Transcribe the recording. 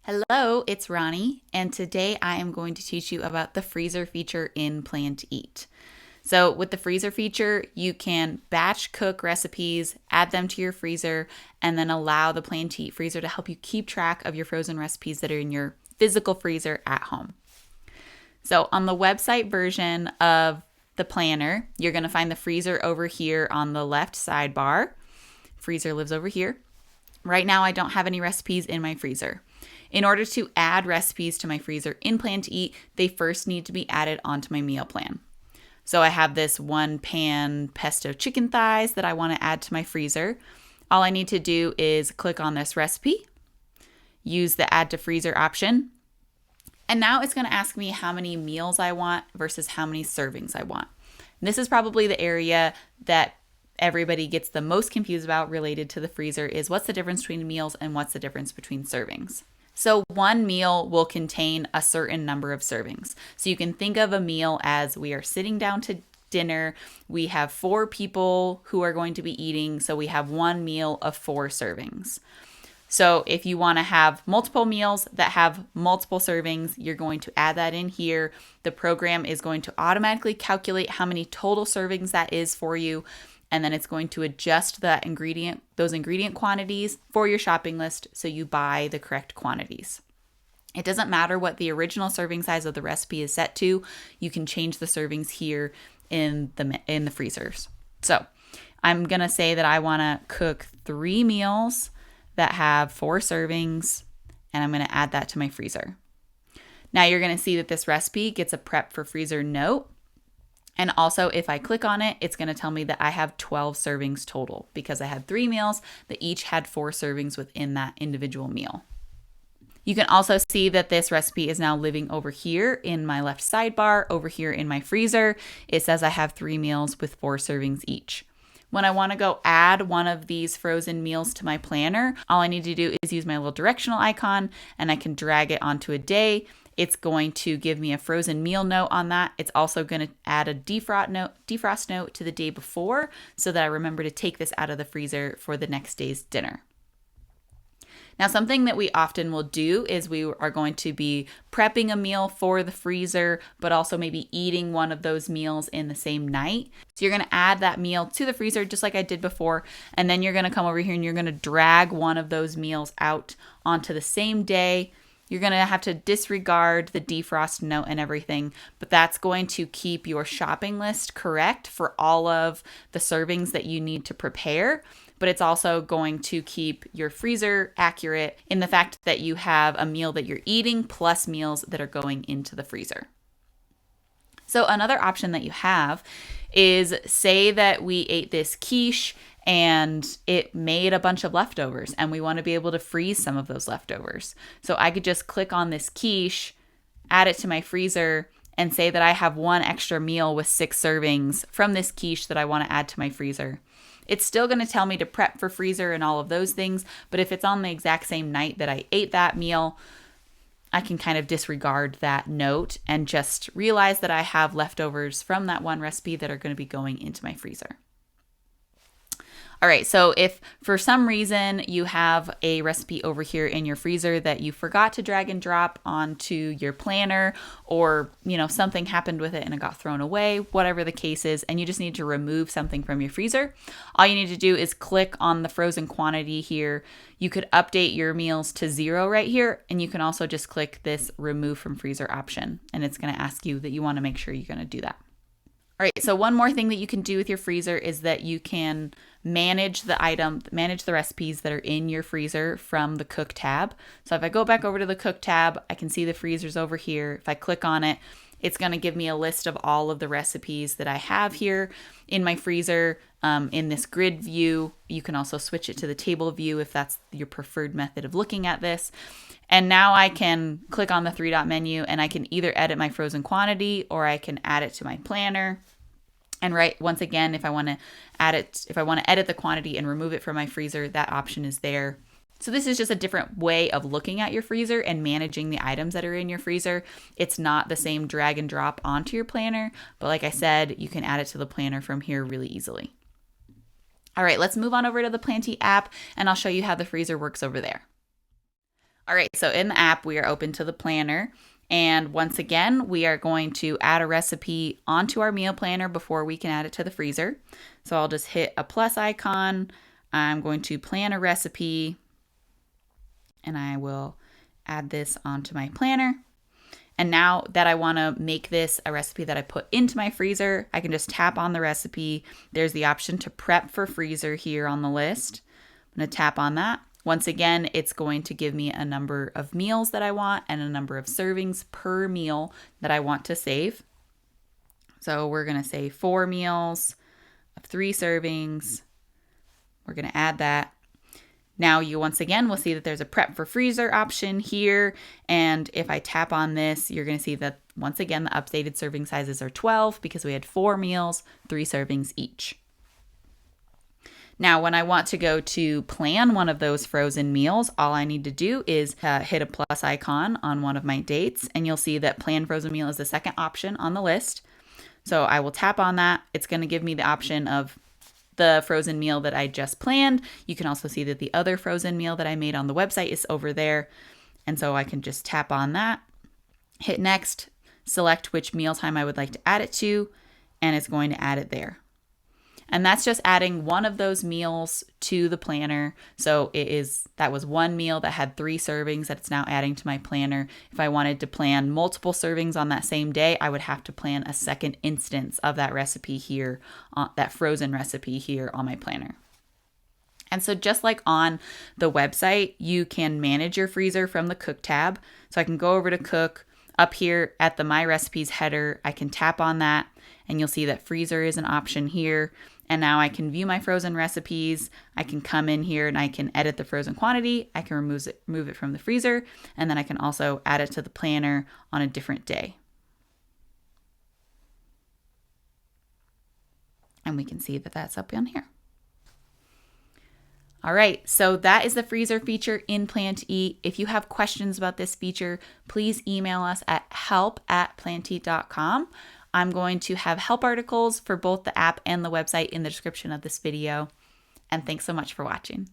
Hello, it's Ronnie, and today I am going to teach you about the freezer feature in Plan to Eat. So, with the freezer feature, you can batch cook recipes, add them to your freezer, and then allow the Plan to Eat freezer to help you keep track of your frozen recipes that are in your physical freezer at home. So, on the website version of the planner, you're going to find the freezer over here on the left sidebar. Freezer lives over here. Right now, I don't have any recipes in my freezer. In order to add recipes to my freezer in Plan to Eat, they first need to be added onto my meal plan. So I have this 1-pan pesto chicken thighs that I want to add to my freezer. All I need to do is click on this recipe, use the add to freezer option, and now it's going to ask me how many meals I want versus how many servings I want. And this is probably the area that everybody gets the most confused about related to the freezer is what's the difference between meals and what's the difference between servings. So one meal will contain a certain number of servings. So you can think of a meal as we are sitting down to dinner. We have 4 people who are going to be eating. So we have one meal of 4 servings. So if you want to have multiple meals that have multiple servings, you're going to add that in here. The program is going to automatically calculate how many total servings that is for you. And then it's going to adjust those ingredient quantities for your shopping list so you buy the correct quantities. It doesn't matter what the original serving size of the recipe is set to. You can change the servings here in the freezers. So I'm going to say that I want to cook 3 meals that have 4 servings, and I'm going to add that to my freezer. Now you're going to see that this recipe gets a prep for freezer note. And also, if I click on it, it's going to tell me that I have 12 servings total because I had 3 meals that each had 4 servings within that individual meal. You can also see that this recipe is now living over here in my left sidebar, over here in my freezer. It says I have 3 meals with 4 servings each. When I want to go add one of these frozen meals to my planner, all I need to do is use my little directional icon and I can drag it onto a day. It's going to give me a frozen meal note on that. It's also going to add a defrost note to the day before so that I remember to take this out of the freezer for the next day's dinner. Now, something that we often will do is we are going to be prepping a meal for the freezer, but also maybe eating one of those meals in the same night. So you're going to add that meal to the freezer just like I did before, and then you're going to come over here and you're going to drag one of those meals out onto the same day. You're going to have to disregard the defrost note and everything, but that's going to keep your shopping list correct for all of the servings that you need to prepare. But it's also going to keep your freezer accurate in the fact that you have a meal that you're eating plus meals that are going into the freezer. So another option that you have is say that we ate this quiche and it made a bunch of leftovers and we want to be able to freeze some of those leftovers. So I could just click on this quiche, add it to my freezer, and say that I have 1 extra meal with 6 servings from this quiche that I want to add to my freezer. It's still going to tell me to prep for freezer and all of those things, but if it's on the exact same night that I ate that meal, I can kind of disregard that note and just realize that I have leftovers from that one recipe that are going to be going into my freezer. All right, so if for some reason you have a recipe over here in your freezer that you forgot to drag and drop onto your planner, or something happened with it and it got thrown away, whatever the case is, and you just need to remove something from your freezer, all you need to do is click on the frozen quantity here. You could update your meals to 0 right here, and you can also just click this remove from freezer option, and it's going to ask you that you want to make sure you're going to do that. All right, so one more thing that you can do with your freezer is that you can manage the recipes that are in your freezer from the cook tab. So if I go back over to the cook tab, I can see the freezer's over here. If I click on it, it's going to give me a list of all of the recipes that I have here in my freezer in this grid view. You can also switch it to the table view if that's your preferred method of looking at this. And now I can click on the 3-dot menu and I can either edit my frozen quantity or I can add it to my planner. And once again, if I want to edit the quantity and remove it from my freezer, that option is there. So this is just a different way of looking at your freezer and managing the items that are in your freezer. It's not the same drag and drop onto your planner, but like I said, you can add it to the planner from here really easily. All right, let's move on over to the Plan to Eat app and I'll show you how the freezer works over there. All right, so in the app, we are open to the planner. And once again, we are going to add a recipe onto our meal planner before we can add it to the freezer. So I'll just hit a plus icon. I'm going to plan a recipe, and I will add this onto my planner. And now that I want to make this a recipe that I put into my freezer, I can just tap on the recipe. There's the option to prep for freezer here on the list. I'm going to tap on that. Once again, it's going to give me a number of meals that I want and a number of servings per meal that I want to save. So we're going to say 4 meals of 3 servings. We're going to add that. Now you once again will see that there's a prep for freezer option here. And if I tap on this, you're going to see that once again, the updated serving sizes are 12 because we had 4 meals, 3 servings each. Now, when I want to go to plan one of those frozen meals, all I need to do is hit a plus icon on one of my dates, and you'll see that plan frozen meal is the second option on the list. So I will tap on that. It's going to give me the option of the frozen meal that I just planned. You can also see that the other frozen meal that I made on the website is over there. And so I can just tap on that, hit next, select which mealtime I would like to add it to, and it's going to add it there. And that's just adding one of those meals to the planner. So that was one meal that had 3 servings that it's now adding to my planner. If I wanted to plan multiple servings on that same day, I would have to plan a second instance of that recipe here, that frozen recipe here on my planner. And so just like on the website, you can manage your freezer from the Cook tab. So I can go over to Cook. Up here at the My Recipes header, I can tap on that, and you'll see that freezer is an option here. And now I can view my frozen recipes. I can come in here and I can edit the frozen quantity. I can remove it from the freezer, and then I can also add it to the planner on a different day. And we can see that that's up on here. All right, so that is the freezer feature in Plan to Eat. If you have questions about this feature, please email us at help@plantoeat.com. I'm going to have help articles for both the app and the website in the description of this video. And thanks so much for watching.